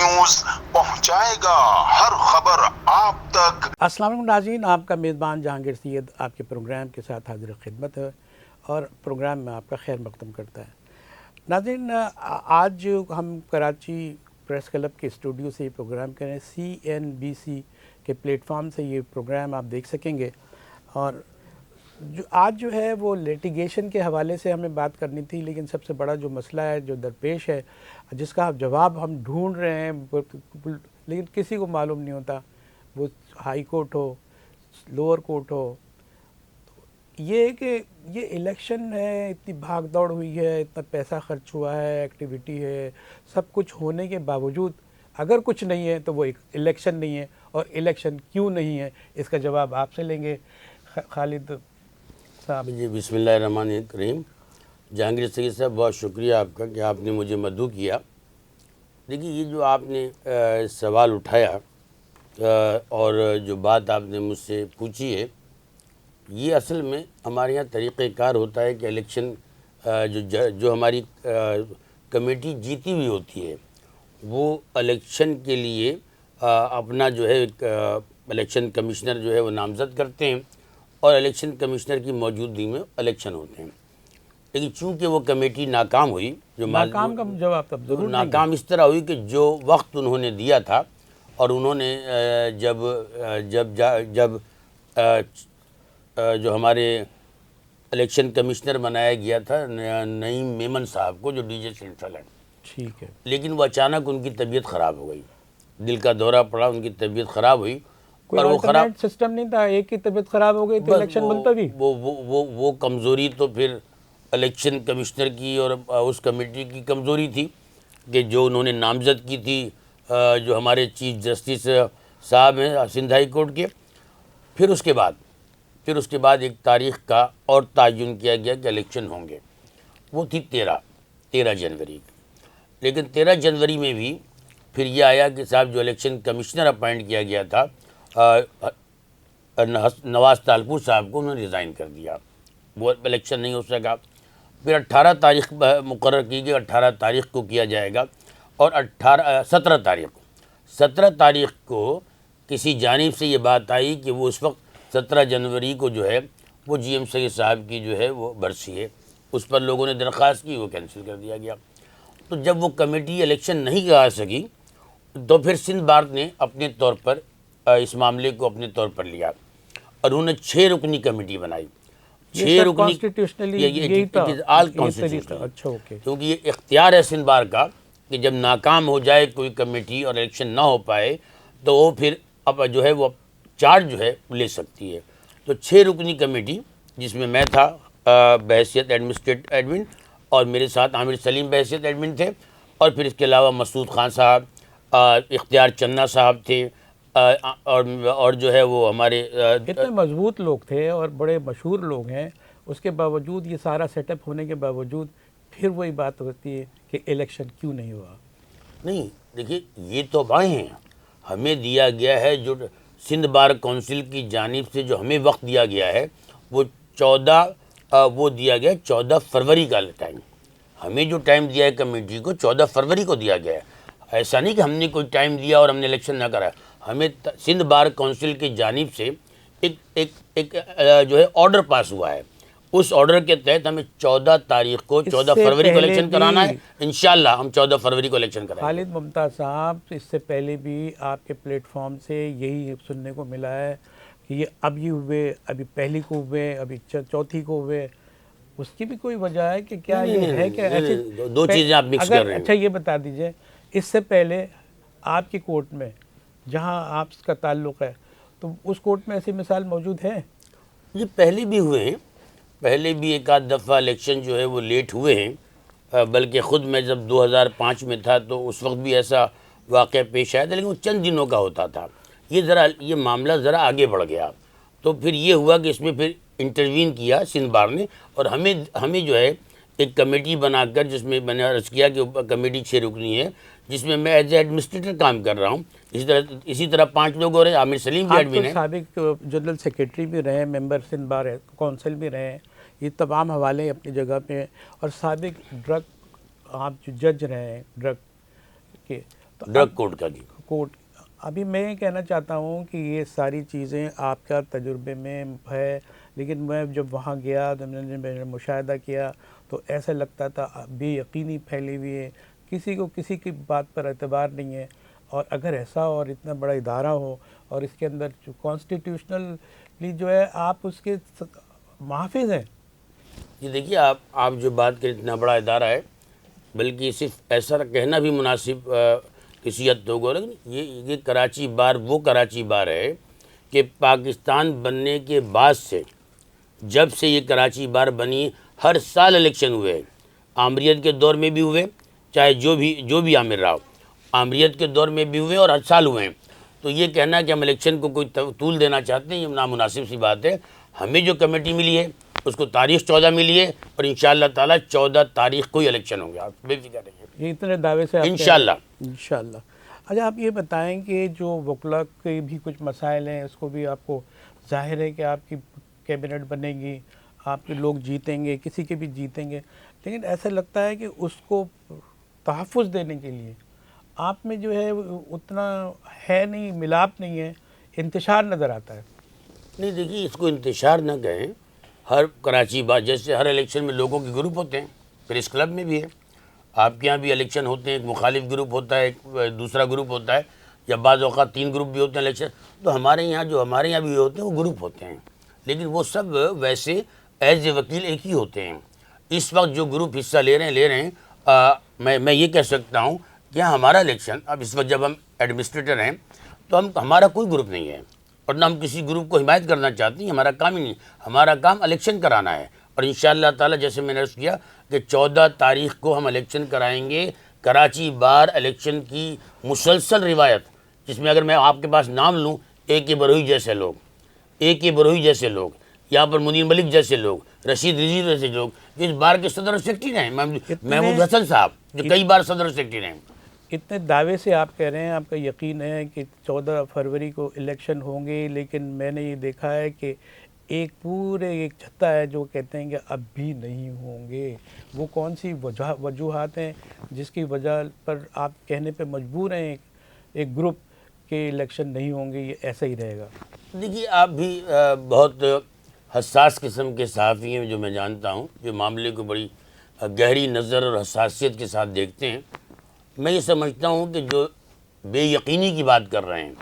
News पहुंचाएगा हर खबर आप तक। अस्सलाम वालेकुम नाज़रीन, आपका मेज़बान जहांगीर सैयद आपके प्रोग्राम के साथ हाजिर खिदमत है और प्रोग्राम में आपका खैर मक़दम करता है। नाज़रीन, आज हम कराची प्रेस क्लब के स्टूडियो से ये प्रोग्राम करें। CNBC के प्लेटफॉर्म से ये प्रोग्राम आप देख सकेंगे और आज जो है वो लिटिगेशन के हवाले से हमें बात करनी थी, लेकिन सबसे बड़ा जो मसला है जो दरपेश है, जिसका जवाब हम ढूंढ रहे हैं लेकिन किसी को मालूम नहीं होता, वो हाई कोर्ट हो, लोअर कोर्ट हो, ये कि ये इलेक्शन है, इतनी भाग दौड़ हुई है, इतना पैसा खर्च हुआ है, एक्टिविटी है, सब कुछ होने के बावजूद अगर कुछ नहीं है तो वो एक इलेक्शन नहीं है। और इलेक्शन क्यों नहीं है, इसका जवाब आपसे लेंगे। खालिद साहब जी, बिस्मिल्लाहिर्रहमानिर्रहीम। जहांगीर सैयद साहब, बहुत शुक्रिया आपका कि आपने मुझे मदऊ किया। देखिए, ये जो आपने सवाल उठाया और जो बात आपने मुझसे पूछी है, ये असल में हमारे यहाँ तरीक़ेकार होता है कि इलेक्शन जो हमारी कमेटी जीती हुई होती है, वो इलेक्शन के लिए अपना जो है इलेक्शन कमिश्नर जो है वो नामज़द करते हैं और इलेक्शन कमिश्नर की मौजूदगी में इलेक्शन होते हैं। लेकिन चूँकि वो कमेटी नाकाम हुई, जो नाकाम का जवाब तब जरूर नाकाम इस तरह हुई कि जो वक्त उन्होंने दिया था और उन्होंने जब जो हमारे इलेक्शन कमिश्नर बनाया गया था नईम मेमन साहब को, जो DJ सेंट्रल है, ठीक है, लेकिन वो अचानक उनकी तबीयत ख़राब हो गई, दिल का दौरा पड़ा, उनकी तबीयत ख़राब हुई। पर वो खराब सिस्टम नहीं था, एक की तबीयत ख़राब हो गई तो इलेक्शन मुलतवी। वो कमज़ोरी तो फिर इलेक्शन कमिश्नर की और उस कमेटी की कमज़ोरी थी कि जो उन्होंने नामज़द की थी, जो हमारे चीफ जस्टिस साहब हैं सिंध हाई कोर्ट के। फिर उसके बाद एक तारीख़ का और तयन किया गया कि इलेक्शन होंगे, वो थी 13 जनवरी। लेकिन 13 जनवरी में भी फिर ये आया कि साहब जो इलेक्शन कमिश्नर अपॉइंट किया गया था नवाज़ तालपुर साहब को, उन्होंने रिज़ाइन कर दिया, वो इलेक्शन नहीं हो सका। फिर 18 तारीख मुकर्रर की गई, 18 तारीख को किया जाएगा और 17 तारीख को किसी जानिब से ये बात आई कि वो उस वक्त 17 जनवरी को जो है वो GM सैयद साहब की जो है वो बरसी है, उस पर लोगों ने दरख्वास्त की, वो कैंसिल कर दिया गया। तो जब वो कमेटी इलेक्शन नहीं करा सकी तो फिर सिंध बार ने अपने तौर पर इस मामले को अपने तौर पर लिया और उन्होंने 6 रुकनी कमेटी बनाई। 6 रुकनी ऑल कॉन्स्टिट्यूशनल, अच्छा, ओके, क्योंकि ये इख्तियार है सिंध बार का कि जब नाकाम हो जाए कोई कमेटी और इलेक्शन ना हो पाए तो वो फिर अब जो है वो चार्ज जो है ले सकती है। तो 6 रुकनी कमेटी, जिसमें मैं था बहैसियत एडमिनिस्ट्रेटिव एडमिन और मेरे साथ आमिर सलीम बहैसियत एडमिन थे, और फिर इसके अलावा मसूद खान साहब, इख्तियार चन्ना साहब थे, और जो है वो हमारे इतने मजबूत लोग थे और बड़े मशहूर लोग हैं, उसके बावजूद ये सारा सेटअप होने के बावजूद फिर वही बात होती है कि इलेक्शन क्यों नहीं हुआ। नहीं, देखिए, ये तो बाएँ हैं, हमें दिया गया है जो सिंध बार काउंसिल की जानिब से जो हमें वक्त दिया गया है वो 14 फरवरी का टाइम। हमें जो टाइम दिया है कमेटी को 14 फरवरी को दिया गया है। ऐसा नहीं कि हमने कोई टाइम दिया और हमने इलेक्शन ना करा। हमें सिंध बार काउंसिल की जानिब से एक जो है ऑर्डर पास हुआ है, उस ऑर्डर के तहत हमें 14 फरवरी को इलेक्शन कराना है। इंशाल्लाह हम 14 फरवरी को इलेक्शन कराएंगे। खालिद मुमताज़ साहब, इससे पहले भी आपके प्लेटफॉर्म से यही सुनने को मिला है कि ये अब ये हुए, अभी पहली को हुए, अभी चौथी को हुए, उसकी भी कोई वजह है कि क्या ये है कि ऐसी दो चीज़ें आप मिक्स कर रहे हैं। अच्छा, ये बता दीजिए, इससे पहले आपकी कोर्ट में जहाँ आपका ताल्लुक़ है, तो उस कोर्ट में ऐसी मिसाल मौजूद है? ये पहले भी हुए हैं, पहले भी एक आध दफ़ा इलेक्शन जो है वो लेट हुए हैं, बल्कि ख़ुद मैं जब 2005 में था तो उस वक्त भी ऐसा वाक़या पेश आया था, लेकिन वो चंद दिनों का होता था। ये मामला ज़रा आगे बढ़ गया, तो फिर ये हुआ कि इसमें फिर इंटरवीन किया सिंध बार ने और हमें जो है एक कमेटी बनाकर, जिसमें मैंने अर्ज़ किया कि कमेटी 6 रुकनी है, जिसमें मैं एज ए एडमिनिस्ट्रेटर काम कर रहा हूँ। इसी तरह 5 लोग और हैं, आमिर सलीम भी एडमिन है, साबिक जनरल सेक्रेटरी भी रहे, मेंबर सिंध बार काउंसिल भी रहे, ये तमाम हवाले अपनी जगह पे, और साबिक ड्रग आप जो जज रहे हैं ड्रग के, ड्रग कोड का जी कोर्ट अभी मैं ये कहना चाहता हूँ कि ये सारी चीज़ें आपका तजुर्बे में है, लेकिन मैं जब वहाँ गया तो मैंने मुशाहिदा किया तो ऐसा लगता था बेयकीनी फैली हुई है, किसी को किसी की बात पर एतबार नहीं है। और अगर ऐसा और इतना बड़ा इदारा हो और इसके अंदर जो कॉन्स्टिट्यूशनली जो है आप उसके मुहाफ़िज़ हैं। ये देखिए आप जो बात करें इतना बड़ा इदारा है, बल्कि सिर्फ ऐसा कहना भी मुनासिब किसी हद तक होगा, लेकिन ये कराची बार वो कराची बार है कि पाकिस्तान बनने के बाद से जब से ये कराची बार बनी हर साल इलेक्शन हुए हैं। आमरीत के दौर में भी हुए, चाहे जो भी आमिर रहा हो, आमरीत के दौर में भी हुए और हर साल हुए हैं। तो ये कहना कि हम इलेक्शन को कोई तूल देना चाहते हैं, ये नामुनासिब सी बात है। हमें जो कमेटी मिली है उसको तारीख 14 मिली है और इंशाअल्लाह ताला 14 तारीख को ही इलेक्शन होंगे, आप बेफिक्र रहिए। ये इतने दावे से इंशाअल्लाह। अच्छा, आप ये बताएं कि जो वकला के भी कुछ मसाइल हैं, उसको भी आपको ज़ाहिर है कि आपकी कैबिनेट बनेगी, आपके लोग जीतेंगे, किसी के भी जीतेंगे, लेकिन ऐसा लगता है कि उसको तहफ़्फ़ुज़ देने के लिए आप में जो है उतना है नहीं, मिलाप नहीं है, इंतशार नज़र आता है। नहीं देखिए, इसको इंतशार न कहें। हर कराची बार जैसे हर इलेक्शन में लोगों के ग्रुप होते हैं, प्रेस क्लब में भी है, आपके यहाँ भी इलेक्शन होते हैं, एक मुखालिफ ग्रुप होता है, एक दूसरा ग्रुप होता है, या बाज़ औक़ात 3 ग्रुप भी होते हैं इलेक्शन। तो हमारे यहाँ भी होते हैं वो ग्रुप होते हैं, लेकिन वो सब वैसे एज ए वकील एक ही होते हैं। इस वक्त जो ग्रुप हिस्सा ले रहे हैं मैं ये कह सकता हूँ कि हमारा इलेक्शन अब इस वक्त जब हम एडमिनिस्ट्रेटर हैं तो हमारा कोई ग्रुप नहीं है और ना हम किसी ग्रुप को हिमायत करना चाहते हैं, हमारा काम ही नहीं। हमारा काम इलेक्शन कराना है और इंशाअल्लाह ताला जैसे मैंने अर्ज़ किया कि 14 तारीख को हम इलेक्शन कराएंगे। कराची बार इलेक्शन की मुसलसल रिवायत, जिसमें अगर मैं आपके पास नाम लूँ, AK बरोही जैसे लोग, यहाँ पर मुनीर मलिक जैसे लोग, रशीद रिजी जैसे लोग, जो इस बार के सदर सेक्रेटरी रहे, महमूद हसन साहब जो कई बार सदर सेक्रेटरी रहे। इतने दावे से आप कह रहे हैं, आपका यकीन है कि 14 फरवरी को इलेक्शन होंगे, लेकिन मैंने ये देखा है कि एक छत्ता है जो कहते हैं कि अब भी नहीं होंगे। वो कौन सी वजूहात हैं जिसकी वजह पर आप कहने पे मजबूर हैं एक ग्रुप के इलेक्शन नहीं होंगे, ये ऐसा ही रहेगा? देखिए, आप भी बहुत हसास किस्म के सहाफ़ी हैं जो मैं जानता हूँ, जो मामले को बड़ी गहरी नज़र और हसासियत के साथ देखते हैं। मैं ये समझता हूँ कि जो बेयकीनी की बात कर रहे हैं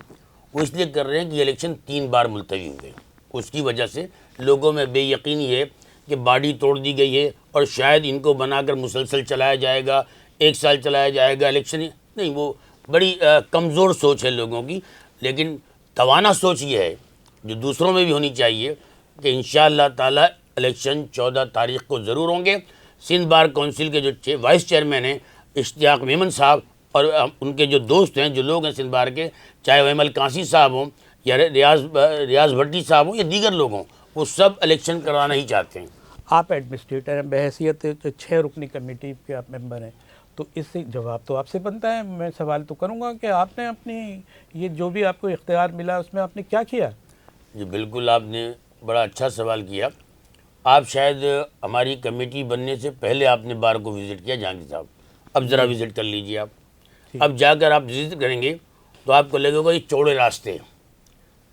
वो इसलिए कर रहे हैं कि इलेक्शन 3 बार मुलतवी हुए, उसकी वजह से लोगों में बेयकीनी है कि बॉडी तोड़ दी गई है और शायद इनको बनाकर मुसलसल चलाया जाएगा, 1 साल चलाया जाएगा इलेक्शन। नहीं, वो बड़ी कमज़ोर सोच है लोगों की, लेकिन तवाना सोच ये है जो दूसरों में भी होनी चाहिए कि इंशाअल्लाह ताला इलेक्शन 14 तारीख को ज़रूर होंगे। सिंध बार काउंसिल के जो वाइस चेयरमैन हैं इश्तियाक मेमन साहब और उनके जो दोस्त हैं, जो लोग हैं सिंध बार के, चाहे वह अमल कासी साहब हों या रियाज भट्टी साहब हों या दीगर लोग हों, वो सब इलेक्शन कराना ही चाहते हैं। आप एडमिनिस्ट्रेटर हैं, बहैसियत 6 रुकनी कमेटी के आप मेंबर हैं, तो इससे जवाब तो आपसे बनता है। मैं सवाल तो करूँगा कि आपने अपनी ये जो भी आपको इख्तियार मिला उसमें आपने क्या किया? जी बिल्कुल, आपने बड़ा अच्छा सवाल किया। आप शायद हमारी कमेटी बनने से पहले आपने बार को विज़िट किया जहांगीर साहब, अब ज़रा विज़िट कर लीजिए आप। अब जाकर आप विज़िट करेंगे तो आपको लगेगा ये चौड़े रास्ते,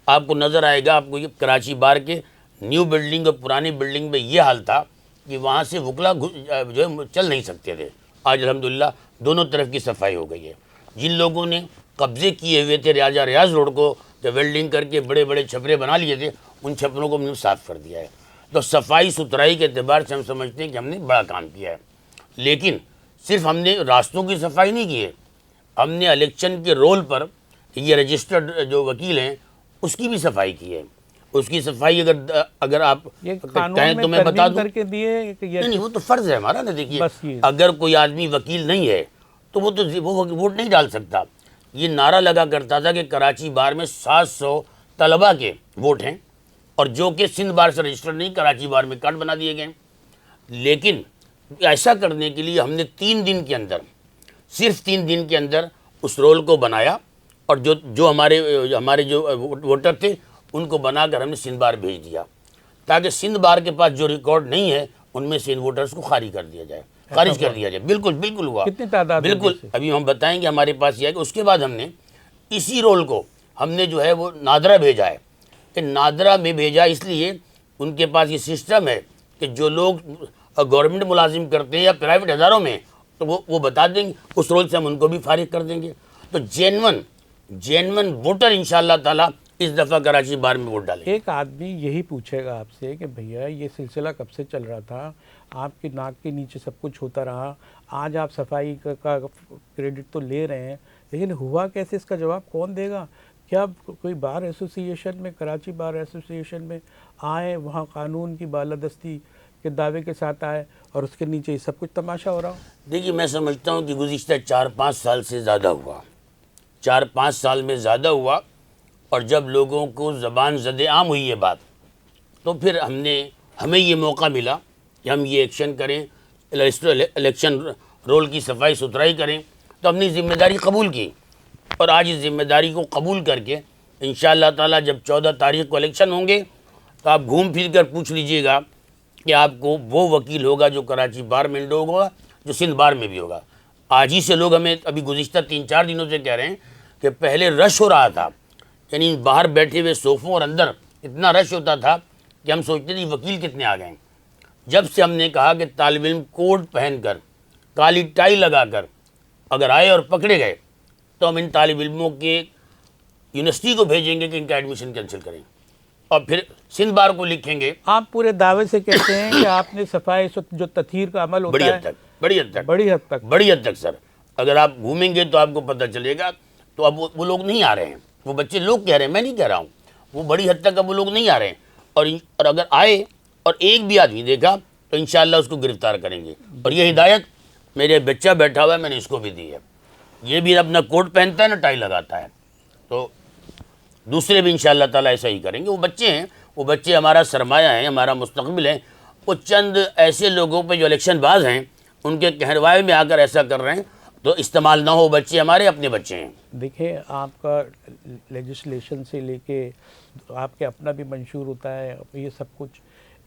आपको नज़र आएगा, आपको ये कराची बार के न्यू बिल्डिंग और पुरानी बिल्डिंग में ये हाल था कि वहाँ से वकला जो है चल नहीं सकते थे। आज अल्हम्दुलिल्लाह दोनों तरफ की सफाई हो गई है। जिन लोगों ने कब्ज़े किए हुए थे रियाज रोड को, जो वेल्डिंग करके बड़े बड़े छपरे बना लिए थे, उन छपरों को हमने साफ़ कर दिया है। तो सफाई सुथराई के अतबार से हम समझते हैं कि हमने बड़ा काम किया है। लेकिन सिर्फ हमने रास्तों की सफाई नहीं की है, हमने इलेक्शन के रोल पर ये रजिस्टर्ड जो वकील हैं उसकी भी सफाई की है। उसकी सफाई अगर आप कहें तो मैं बता दूं करके दिए नहीं, वो तो फ़र्ज़ है हमारा ना। देखिए, अगर कोई आदमी वकील नहीं है तो वो वोट नहीं डाल सकता। ये नारा लगा करता था कि कराची बार में 700 तलबा के वोट हैं और जो कि सिंध बार से रजिस्टर्ड नहीं, कराची बार में कार्ड बना दिए गए। लेकिन ऐसा करने के लिए हमने 3 दिन के अंदर, सिर्फ 3 दिन के अंदर उस रोल को बनाया और जो हमारे जो वोटर थे उनको बनाकर हमने सिंध बार भेज दिया, ताकि सिंध बार के पास जो रिकॉर्ड नहीं है उनमें से इन वोटर्स को खारिज कर दिया जाए। خارج کر دیا جائے. بالکل بالکل ہوا. کتنی تعداد؟ بالکل ابھی ہم بتائیں گے. ہمارے پاس یہ ہے کہ اس کے بعد ہم نے اسی رول کو ہم نے جو ہے وہ نادرا بھیجا ہے. کہ نادرا میں بھیجا اس لیے ان کے پاس یہ سسٹم ہے کہ جو لوگ گورنمنٹ ملازم کرتے ہیں یا پرائیویٹ اداروں میں تو وہ بتا دیں گے, اس رول سے ہم ان کو بھی فارغ کر دیں گے. تو جینون ووٹر انشاءاللہ تعالیٰ اس دفعہ کراچی بار میں ووٹ ڈالیں. ایک آدمی یہی پوچھے گا آپ سے کہ بھیا یہ سلسلہ کب سے چل رہا تھا, آپ کی ناک کے نیچے سب کچھ ہوتا رہا, آج آپ صفائی کا کریڈٹ تو لے رہے ہیں لیکن ہوا کیسے؟ اس کا جواب کون دے گا؟ کیا کوئی بار ایسوسی ایشن میں, کراچی بار ایسوسی ایشن میں آئے, وہاں قانون کی بالادستی کے دعوے کے ساتھ آئے اور اس کے نیچے یہ سب کچھ تماشا ہو رہا ہو؟ دیکھیے میں سمجھتا ہوں کہ گزشتہ 4-5 سال سے زیادہ ہوا, 4-5 سال میں زیادہ ہوا. اور جب لوگوں کو زبان زد عام ہوئی یہ بات تو پھر ہمیں یہ موقع ملا کہ ہم یہ ایکشن کریں, الیکشن رول کی صفائی ستھرائی کریں. تو ہم نے ذمہ داری قبول کی اور آج اس ذمہ داری کو قبول کر کے انشاءاللہ تعالیٰ جب 14 تاریخ کو الیکشن ہوں گے تو آپ گھوم پھر کر پوچھ لیجئے گا کہ آپ کو وہ وکیل ہوگا جو کراچی بار میں انڈوگ ہوگا, جو سندھ بار میں بھی ہوگا. آج ہی سے لوگ ہمیں ابھی گزشتہ 3-4 دنوں سے کہہ رہے ہیں کہ پہلے رش ہو رہا تھا, یعنی باہر بیٹھے ہوئے صوفوں اور اندر اتنا رش ہوتا تھا کہ ہم سوچتے تھے وکیل کتنے آ گئے. جب سے ہم نے کہا کہ طالب علم کوٹ پہن کر کالی ٹائی لگا کر اگر آئے اور پکڑے گئے تو ہم ان طالب علموں کے یونیورسٹی کو بھیجیں گے کہ ان کا ایڈمیشن کینسل کریں اور پھر سندھ بار کو لکھیں گے. آپ پورے دعوے سے کہتے ہیں کہ آپ نے صفائی جو تطہیر کا عمل ہوتا ہے بڑی حد تک سر, اگر آپ گھومیں گے تو آپ کو پتہ چلے گا. تو اب وہ لوگ نہیں آ رہے ہیں, وہ بچے لوگ کہہ رہے ہیں, میں نہیں کہہ رہا ہوں, وہ بڑی حد تک اب وہ لوگ نہیں آ رہے ہیں. اور اگر آئے اور ایک بھی آدمی دیکھا تو انشاءاللہ اس کو گرفتار کریں گے. اور یہ ہدایت میرے بچہ بیٹھا ہوا ہے, میں نے اس کو بھی دی ہے. یہ بھی اپنا کوٹ پہنتا ہے نا, ٹائی لگاتا ہے, تو دوسرے بھی انشاءاللہ تعالیٰ ایسا ہی کریں گے. وہ بچے ہیں, وہ بچے ہمارا سرمایہ ہیں, ہمارا مستقبل ہے. وہ چند ایسے لوگوں پہ جو الیکشن باز ہیں ان کے کہروائے میں آ کر ایسا کر رہے ہیں تو استعمال نہ ہو. بچے ہمارے اپنے بچے ہیں. دیکھیں آپ کا لیجسلیشن سے لے کے آپ کے اپنا بھی منشور ہوتا ہے یہ سب کچھ.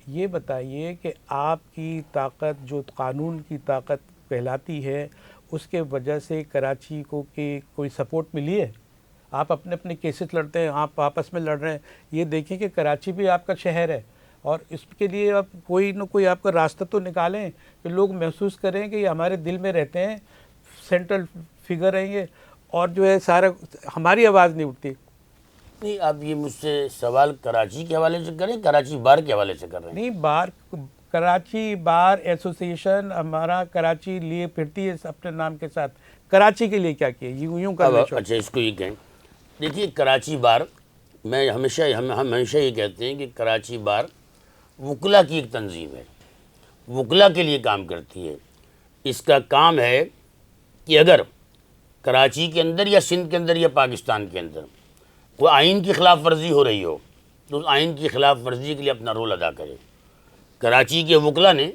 یہ بتائیے کہ آپ کی طاقت جو قانون کی طاقت کہلاتی ہے اس کے وجہ سے کراچی کو کہ کوئی سپورٹ ملی ہے؟ آپ اپنے اپنے کیسز لڑتے ہیں, آپ آپس میں لڑ رہے ہیں. یہ دیکھیں کہ کراچی بھی آپ کا شہر ہے اور اس کے لیے آپ کوئی نہ کوئی آپ کا راستہ تو نکالیں کہ لوگ محسوس کریں کہ یہ ہمارے دل میں رہتے ہیں, سینٹرل فگر ہیں یہ, اور جو ہے سارا ہماری آواز نہیں اٹھتی. نہیں, آپ یہ مجھ سے سوال کراچی کے حوالے سے کریں, کراچی بار کے حوالے سے کر رہے ہیں؟ نہیں, کراچی بار ایسوسی ایشن ہمارا کراچی لیے پھرتی ہے اپنے نام کے ساتھ. کراچی کے لیے کیا کیا یوں کر لیں؟ اچھا اس کو یہ کہیں. دیکھیے کراچی بار میں ہم ہمیشہ یہ کہتے ہیں کہ کراچی بار وکلا کی ایک تنظیم ہے, وکلا کے لیے کام کرتی ہے. اس کا کام ہے کہ اگر کراچی کے اندر یا سندھ کے اندر یا پاکستان کے اندر کوئی آئین کی خلاف ورزی ہو رہی ہو تو اس آئین کی خلاف ورزی کے لیے اپنا رول ادا کرے. کراچی کے وکلا نے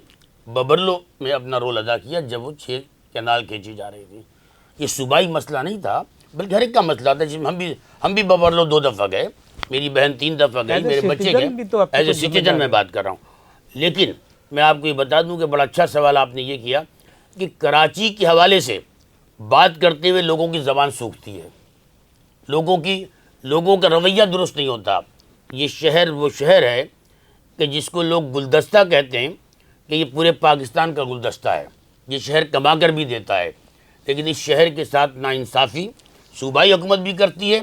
ببرلو میں اپنا رول ادا کیا جب وہ 6 کینال کھینچی جا رہی تھی. یہ صوبائی مسئلہ نہیں تھا بلکہ ہر ایک کا مسئلہ تھا, جس میں ہم بھی ببرلو 2 دفعہ گئے, میری بہن 3 دفعہ گئی, میرے بچے گئے. ایز اے سٹیزن میں بات کر رہا ہوں. لیکن میں آپ کو یہ بتا دوں کہ بڑا اچھا سوال آپ نے یہ کیا کہ کراچی کے حوالے سے بات کرتے ہوئے لوگوں کی زبان سوکھتی ہے, لوگوں کا رویہ درست نہیں ہوتا. یہ شہر وہ شہر ہے کہ جس کو لوگ گلدستہ کہتے ہیں کہ یہ پورے پاکستان کا گلدستہ ہے. یہ شہر کما کر بھی دیتا ہے, لیکن اس شہر کے ساتھ ناانصافی صوبائی حکومت بھی کرتی ہے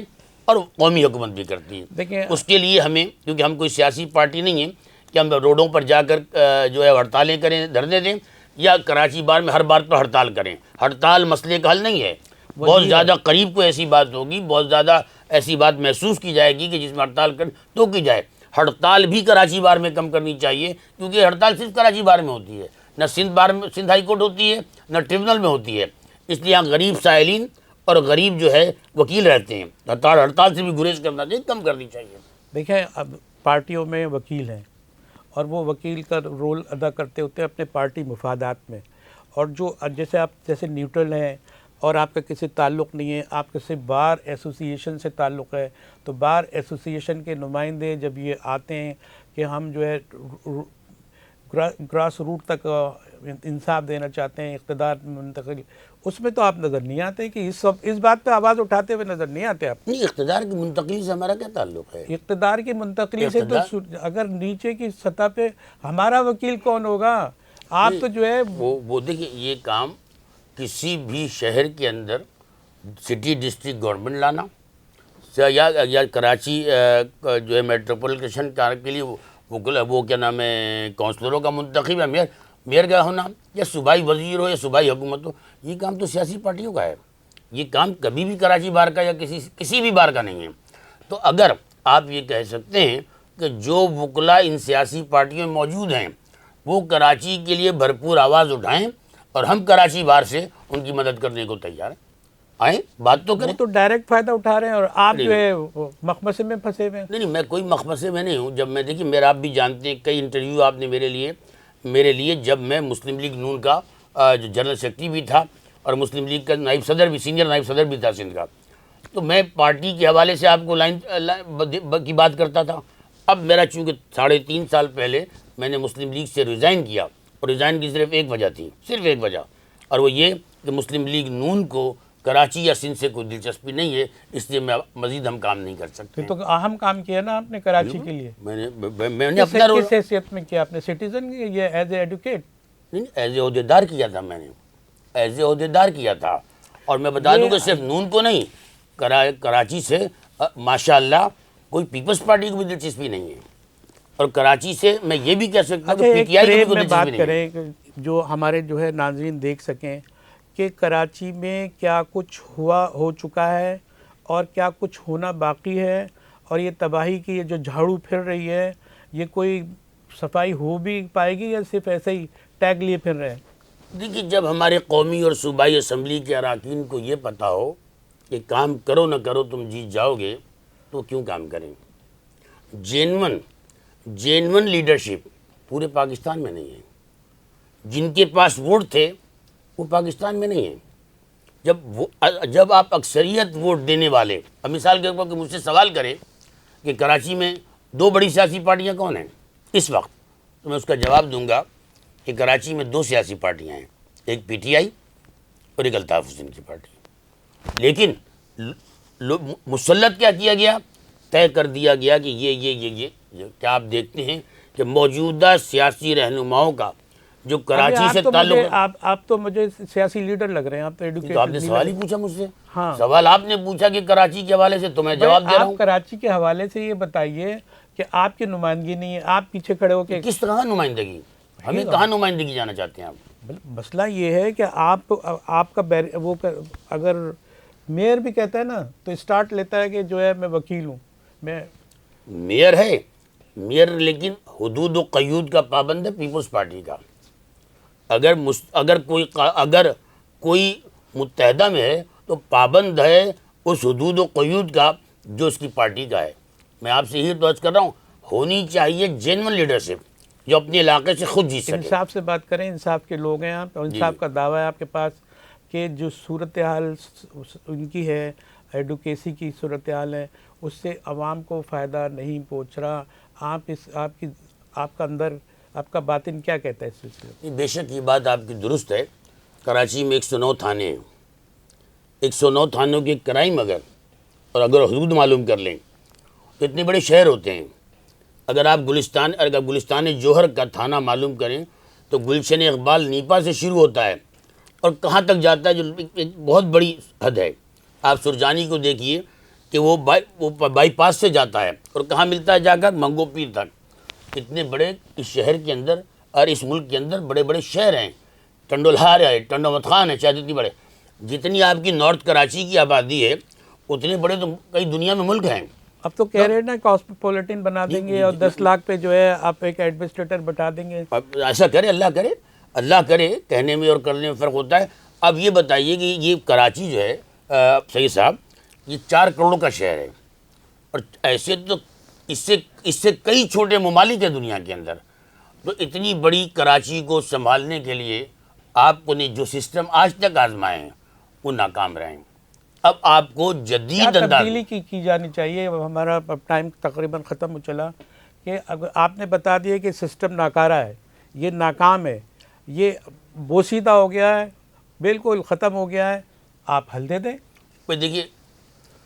اور قومی حکومت بھی کرتی ہے. دیکھیں اس کے لیے ہمیں, کیونکہ ہم کوئی سیاسی پارٹی نہیں ہیں کہ ہم روڈوں پر جا کر جو ہے ہڑتالیں کریں, دھرنے دیں یا کراچی بار میں ہر بار پر ہڑتال کریں. ہڑتال مسئلے کا حل نہیں ہے. بہت زیادہ قریب کو ایسی بات ہوگی, بہت زیادہ ایسی بات محسوس کی جائے گی کہ جس میں ہڑتال کر تو کی جائے. ہڑتال بھی کراچی بار میں کم کرنی چاہیے, کیونکہ ہڑتال صرف کراچی بار میں ہوتی ہے, نہ سندھ بار میں, سندھ ہائی کورٹ ہوتی ہے, نہ ٹریبونل میں ہوتی ہے. اس لیے یہاں غریب سائلین اور غریب جو ہے وکیل رہتے ہیں. ہڑتال سے بھی گریز کرنا چاہیے, کم کرنی چاہیے. دیکھیں اب پارٹیوں میں وکیل ہیں اور وہ وکیل کا رول ادا کرتے ہوتے ہیں اپنے پارٹی مفادات میں, اور جو جیسے آپ جیسے نیوٹرل ہیں اور آپ کا کسی تعلق نہیں ہے, آپ کے صرف بار ایسوسی ایشن سے تعلق ہے, تو بار ایسوسی ایشن کے نمائندے جب یہ آتے ہیں کہ ہم جو ہے ग्रास रूट तक इंसाफ देना चाहते हैं, इक़्तिदार में मुंतकिल, उसमें तो आप नज़र नहीं आते कि इस बात पे आवाज़ उठाते हुए नज़र नहीं आते आप। नहीं, इक़्तिदार की मुंतकिली से हमारा क्या ताल्लुक़ है? इक़्तिदार की मुंतकिली से तो अगर नीचे की सतह पे हमारा वकील कौन होगा? आप तो जो है वो देखिए, ये काम किसी भी शहर के अंदर सिटी डिस्ट्रिक्ट गवर्नमेंट लाना या कराची जो है मेट्रोपॉलिटन के लिए वो क्या नाम है, काउंसलरों का मुंतखब या मेयर का होना, या सूबाई वजीर हो या सूबाई हुकूमत हो, ये काम तो सियासी पार्टियों का है। ये काम कभी भी कराची बार का या किसी भी बार का नहीं है। तो अगर आप ये कह सकते हैं कि जो वकला इन सियासी पार्टियों में मौजूद हैं वो कराची के लिए भरपूर आवाज़ उठाएं और हम कराची बार से उनकी मदद करने को तैयार हैं, आए बात तो करें। वो तो डायरेक्ट फ़ायदा उठा रहे हैं और आप जो है मखमसे में फंसे हुए हैं। नहीं, मैं कोई मखमसे में नहीं हूँ। जब मैं देखिए, मेरा आप भी जानते हैं, कई इंटरव्यू आपने मेरे लिए जब मैं मुस्लिम लीग नून का जो जनरल सेक्रेटरी भी था और मुस्लिम लीग का नायब सदर भी, सीनियर नायब सदर भी था सिंध का, तो मैं पार्टी के हवाले से आपको लाइन की बात करता था। अब मेरा चूँकि 3.5 साल पहले मैंने मुस्लिम लीग से रिज़ाइन किया, और रिज़ाइन की सिर्फ एक वजह थी, सिर्फ एक वजह, और वो ये कि मुस्लिम लीग नून को कराची या सिंध से कोई दिलचस्पी नहीं है, इसलिए मैं मज़ीद हम काम नहीं कर सकते। तो अहम काम किया ना आपने कराची के लिए। मैंने अपना रोल किस हैसियत में किया आपने? सिटीजन ये एज ए एडवोकेट? नहीं, एज ए ओहदेदार किया था मैंने, एज ए ओहदेदार किया था। और मैं बता दूं कि सिर्फ नून को नहीं, कराची से माशाअल्लाह कोई पीपल्स पार्टी को भी दिलचस्पी नहीं है, और कराची से मैं ये भी कह सकता हूँ कि पीटीआई को भी कोई दिलचस्पी नहीं है। बात करें जो हमारे जो है नाज़रीन देख सकें कि कराची में क्या कुछ हो चुका है और क्या कुछ होना बाकी है, और ये तबाही की ये जो झाड़ू फिर रही है, ये कोई सफाई हो भी पाएगी या सिर्फ ऐसे ही टैग लिए फिर रहे हैं? देखिए, जब हमारे कौमी और सूबाई असम्बली के अरकान को ये पता हो कि काम करो ना करो तुम जीत जाओगे, तो क्यों काम करें? जेन्युइन लीडरशिप पूरे पाकिस्तान में नहीं है। जिनके पास वोट थे वो पाकिस्तान में नहीं है। जब आप अक्सरियत वोट देने वाले, अब मिसाल के तौर पर मुझसे सवाल करें कि कराची में 2 बड़ी सियासी पार्टियां कौन हैं इस वक्त, तो मैं उसका जवाब दूंगा कि कराची में 2 सियासी पार्टियां हैं, एक पीटीआई और एक अल्ताफ़ हुसैन की पार्टी। लेकिन मुसल्लत क्या किया गया, तय कर दिया गया कि ये क्या आप देखते हैं कि मौजूदा सियासी रहनुमाओं का जो कराची से ताल्लुक, आप तो मुझे सियासी लीडर लग रहे हैं, आप तो एडुकेटेड। तो आपने सवाल ही पूछा मुझसे। हाँ, सवाल आपने पूछा कि कराची के हवाले से, तो मैं जवाब दे रहा हूँ। कराची के हवाले से ये बताइए कि आपकी नुमाइंदगी नहीं है, आप पीछे खड़े होकर किस तरह नुमाइंदगी, हमें कहाँ नुमाइंदगी जाना चाहते हैं आप? मसला ये है कि आपका वो अगर मेयर भी कहता है ना तो स्टार्ट लेता है कि जो है मैं वकील हूँ, मैं मेयर है, मेयर लेकिन हुदूद व क़यूद का पाबंद है पीपल्स पार्टी का। अगर कोई मुत्तहदा में है तो पाबंद है उस हुदूद व क़यूद का जो उसकी पार्टी का है। मैं आपसे यही तो अर्ज़ कर रहा हूँ, होनी चाहिए जेन्युइन लीडरशिप जो अपने इलाके से खुद जीत सके। इंसाफ से बात करें, इंसाफ के लोग हैं आप, और इंसाफ का दावा है आपके पास कि जो सूरत हाल उनकी है, एडुकेसी की सूरत हाल है, उससे आवाम को फ़ायदा नहीं पहुँच रहा। आपका अंदर आपका बातिन क्या कहता है इस सिलसिले में? बेशक ये बात आपकी दुरुस्त है। कराची में 109 थाने हैं, 109 थानों के क्राइम अगर हदूद मालूम कर लें तो इतने बड़े शहर होते हैं। अगर गुलिस्तान जौहर का थाना मालूम करें तो गुलशन इकबाल नीपा से शुरू होता है और कहाँ तक जाता है, जो एक बहुत बड़ी हद है। आप सुरजानी को देखिए कि वो बाईपास से जाता है और कहाँ मिलता है जाकर, मंगो पीर तक। इतने बड़े इस शहर के अंदर और इस मुल्क के अंदर बड़े बड़े शहर हैं, टंडोलहार है, टंडोमत खान है, शायद इतनी बड़े। जितनी आपकी नॉर्थ कराची की आबादी है उतने बड़े तो कई दुनिया में मुल्क हैं। अब तो कह रहे हैं ना कॉस्मोपॉलिटन बना देंगे और 10 लाख पे जो है आप एक एडमिनिस्ट्रेटर बता देंगे। ऐसा करे, अल्लाह करे, कहने में और करने में फ़र्क होता है। अब ये बताइए कि ये कराची जो है सही साहब, ये 4 करोड़ का शहर है, और ऐसे तो इससे कई छोटे ममालिक हैं दुनिया के अंदर। तो इतनी बड़ी कराची को संभालने के लिए आपको ने जो सिस्टम आज तक आजमाए हैं वो नाकाम रहे हैं। अब आपको जदीद तब्दीली की जानी चाहिए। हमारा टाइम तकरीबन ख़त्म हो चला कि अगर आपने बता दिया कि सिस्टम नाकारा है, یہ ناکام ہے، یہ بوسیدہ ہو گیا ہے، بالکل ختم ہو گیا ہے، آپ حل دے دیں۔ بھائی دیکھیے،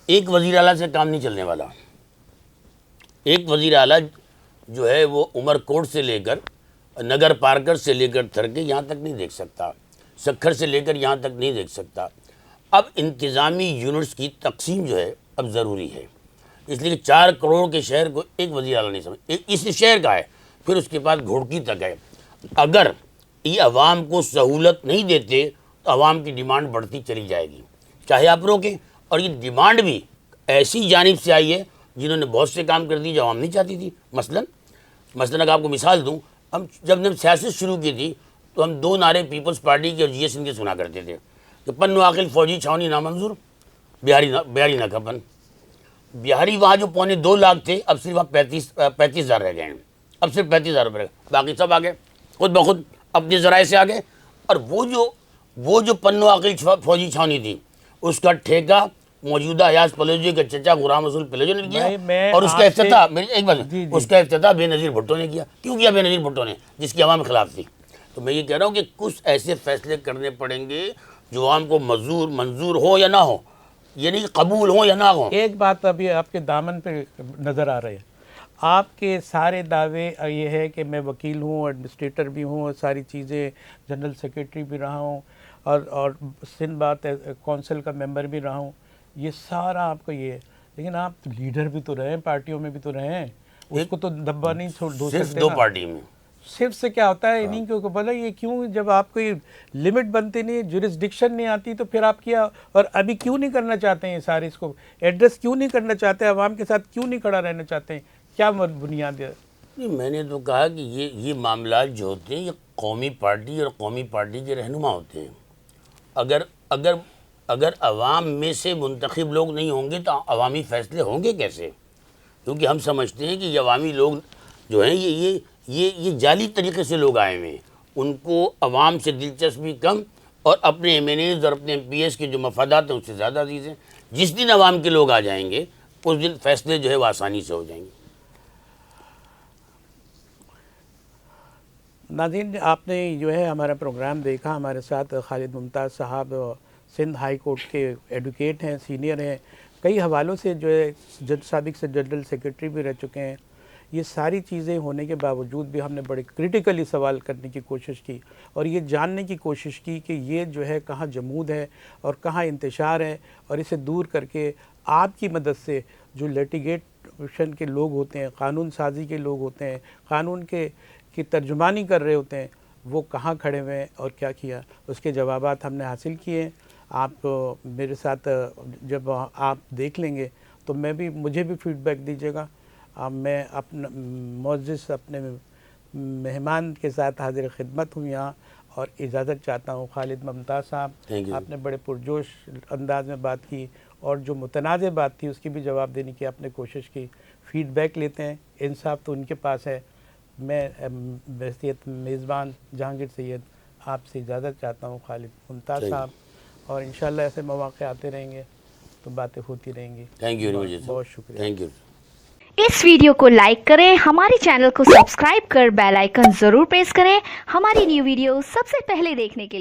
ایک وزیر اعلیٰ سے کام نہیں چلنے والا۔ ایک وزیر اعلیٰ جو ہے وہ عمر کوٹ سے لے کر نگر پارکر سے لے کر تھرکے یہاں تک نہیں دیکھ سکتا، سکھر سے لے کر یہاں تک نہیں دیکھ سکتا۔ اب انتظامی یونٹس کی تقسیم جو ہے اب ضروری ہے، اس لیے 4 کروڑ کے شہر کو ایک وزیر اعلیٰ نہیں سمجھ، اس شہر کا ہے، پھر اس کے بعد گھوڑکی تک ہے۔ اگر یہ عوام کو سہولت نہیں دیتے تو عوام کی ڈیمانڈ بڑھتی چلی جائے گی، چاہے آپ روکیں۔ اور یہ ڈیمانڈ بھی ایسی جانب سے آئی ہے جنہوں نے بہت سے کام کر دی جو عوام نہیں چاہتی تھی۔ مثلاً اگر آپ کو مثال دوں، ہم جب نے سیاست شروع کی تھی تو ہم 2 نعرے پیپلز پارٹی کے اور جی ایس ان کے سنا کرتے تھے کہ پن عاقل فوجی چھاونی نامنظور، بہاری نہ کھپن۔ بہاری وہاں جو 2.25 لاکھ تھے، اب صرف وہاں 35,000 رہ گئے ہیں، اب صرف 35,000 روپئے، باقی سب آگے خود بخود اپنے ذرائع سے آگے۔ اور وہ جو پن عاقل فوجی چھاونی تھی، اس کا ٹھیکہ موجودہ ایاز پلوجی کے چچا غلام رسول پلوجی نے کیا، اور اس کا افتتاح اس کا افتتاح بے نظیر بھٹو نے کیا۔ کیوں کیا بے نظیر بھٹو نے؟ جس کی عوام خلاف تھی۔ تو میں یہ کہہ رہا ہوں کہ کچھ ایسے فیصلے کرنے پڑیں گے جو عوام کو منظور ہو یا نہ ہو، یعنی قبول ہو یا نہ ہو۔ ایک بات ابھی آپ کے دامن پہ نظر آ رہی ہے، آپ کے سارے دعوے یہ ہے کہ میں وکیل ہوں، ایڈمنسٹریٹر بھی ہوں، ساری چیزیں، جنرل سیکریٹری بھی رہا ہوں، اور سندھ بات کونسل کا ممبر بھی رہا ہوں، یہ سارا آپ کو یہ ہے، لیکن آپ لیڈر بھی تو رہے ہیں، پارٹیوں میں بھی تو رہے ہیں، اس کو تو دبا نہیں دھو صرف سکتے 2 نا۔ پارٹی میں صرف سے کیا ہوتا ہے انہیں کو بولا، یہ کیوں جب آپ کو لمٹ بنتی نہیں، جورسڈکشن نہیں آتی، تو پھر آپ کیا، اور ابھی کیوں نہیں کرنا چاہتے ہیں یہ سارے، اس کو ایڈریس کیوں نہیں کرنا چاہتے، عوام کے ساتھ کیوں نہیں کھڑا رہنا چاہتے ہیں، کیا بنیاد ہے؟ میں نے تو کہا کہ یہ معاملات جو ہوتے ہیں یہ قومی پارٹی اور قومی پارٹی کے رہنما ہوتے ہیں۔ اگر عوام میں سے منتخب لوگ نہیں ہوں گے تو عوامی فیصلے ہوں گے کیسے؟ کیونکہ ہم سمجھتے ہیں کہ یہ عوامی لوگ جو ہیں یہ جعلی طریقے سے لوگ آئے ہوئے ہیں، ان کو عوام سے دلچسپی کم اور اپنے ایم این ایز اور اپنے ایم پی ایس کے جو مفادات ہیں اس سے زیادہ عزیز ہیں۔ جس دن عوام کے لوگ آ جائیں گے اس دن فیصلے جو ہے وہ آسانی سے ہو جائیں گے۔ ناظرین، آپ نے جو ہے ہمارا پروگرام دیکھا، ہمارے ساتھ خالد ممتاز صاحب سندھ ہائی کورٹ کے ایڈوکیٹ ہیں، سینئر ہیں، کئی حوالوں سے جو ہے سابق سے جنرل سیکریٹری بھی رہ چکے ہیں۔ یہ ساری چیزیں ہونے کے باوجود بھی ہم نے بڑے کریٹیکلی سوال کرنے کی کوشش کی اور یہ جاننے کی کوشش کی کہ یہ جو ہے کہاں جمود ہے اور کہاں انتشار ہے، اور اسے دور کر کے آپ کی مدد سے جو لیٹیگیشن کے لوگ ہوتے ہیں، قانون سازی کے لوگ ہوتے ہیں، قانون کی ترجمانی کر رہے ہوتے ہیں، وہ کہاں کھڑے ہوئے ہیں اور کیا کیا، اس کے جوابات ہم نے حاصل کیے۔ آپ میرے ساتھ جب آپ دیکھ لیں گے تو مجھے بھی فیڈ بیک دیجیے گا۔ میں اپنا معزز اپنے مہمان کے ساتھ حاضر خدمت ہوں یہاں، اور اجازت چاہتا ہوں۔ خالد ممتاز صاحب، آپ نے بڑے پرجوش انداز میں بات کی اور جو متنازع بات تھی اس کی بھی جواب دینے کی آپ نے کوشش کی۔ فیڈ بیک لیتے ہیں، انصاف تو ان کے پاس ہے۔ میں بحیثیت میزبان جہانگیر سید آپ سے اجازت چاہتا ہوں، خالد ممتاز صاحب، اور انشاءاللہ ایسے مواقع آتے رہیں گے تو باتیں ہوتی رہیں گی۔ تھینک یو ویری مچ، بہت شکریہ۔ Thank you. اس ویڈیو کو لائک کریں، ہمارے چینل کو سبسکرائب کر بیل آئیکن ضرور پریس کریں ہماری نیو ویڈیو سب سے پہلے دیکھنے کے لیے۔